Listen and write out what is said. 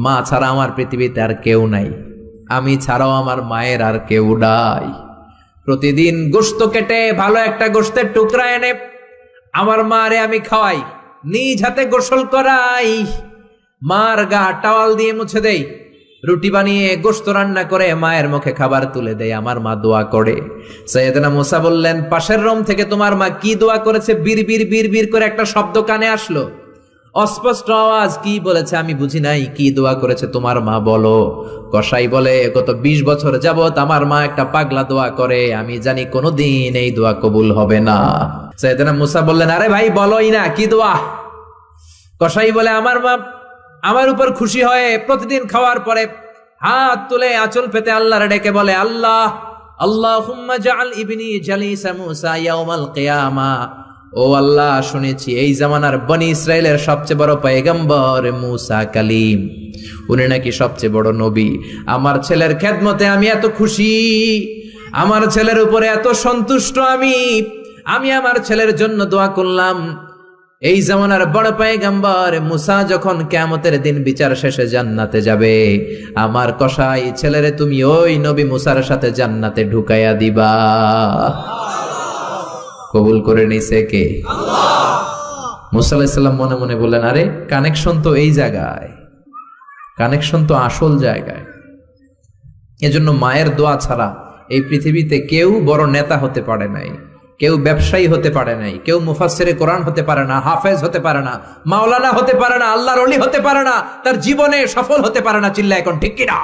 মা ছাড়া আমার পৃথিবীতে আর কেউ নাই, আমি ছাড়াও আমার মায়ের আর কেউ নাই। প্রতিদিন গোশত কেটে ভালো একটা গোশতের টুকরা এনে আমার মারে আমি খাওয়াই, নিজ হাতে গোসল করাই, মার গা টাওয়াল দিয়ে মুছে দেই, রুটি বানিয়ে গোশত রান্না করে মায়ের মুখে খাবার তুলে দেয়। আমার মা দোয়া করে। সাইয়েদনা মুসা বললেন, পাশের রুম থেকে তোমার মা কি দোয়া করেছে? বীর বীর বীর বীর করে একটা শব্দ কানে আসলো, অস্পষ্ট আওয়াজ। কি বলেছে আমি বুঝি নাই, কি দোয়া করেছে তোমার মা বলো। কসাই বলে, গত 20 বছর যাবত আমার মা একটা পাগলা দোয়া করে, আমি জানি কোনোদিন এই দোয়া কবুল হবে না। সাইয়েদনা মুসা বললেন, আরে ভাই বলোই না, কি দোয়া? কসাই বলে, আমার মা আমার উপর খুশি হয়ে প্রতিদিন খাওয়ার পরে হাত তুলে আঁচল পেতে আল্লাহর ডেকে বলে, আল্লাহ আল্লাহুম্মা জাআল ইবনি জালিসা মুসা ইয়াউমাল কিয়ামা। ও আল্লাহ, শুনেছি এই জামানার বনি ইসরাইলের সবচেয়ে বড় পয়গম্বর মুসা কালিম, উনি নাকি সবচেয়ে বড় নবী। আমার ছেলের খেদমতে আমি এত খুশি, আমার ছেলের উপরে এত সন্তুষ্ট আমি আমার ছেলের জন্য দোয়া করলাম। এই জামানার বড় পয়গম্বর মুসা যখন কিয়ামতের দিন বিচার শেষে জান্নাতে যাবে, আমার কসাই ছেলেরে তুমি ওই নবী মুসার সাথে জান্নাতে ঢুকাইয়া দিবা। কবুল করে নিছে কে? আল্লাহ। মুসা আলাইহিস সালাম মনে মনে বললেন, আরে কানেকশন তো এই জায়গায়, কানেকশন তো আসল জায়গায়। এজন্য মায়ের দোয়া ছাড়া এই পৃথিবীতে কেউ বড় নেতা হতে পারে নাই, কেউ ব্যবসায়ী হতে পারে নাই, কেউ মুফাসসিরে কোরআন হতে পারে না, হাফেজ হতে পারে না, মাওলানা হতে পারে না, আল্লাহর ওলি হতে পারে না, তার জীবনে সফল হতে পারে না। চিল্লা এখন ঠিক কিনা?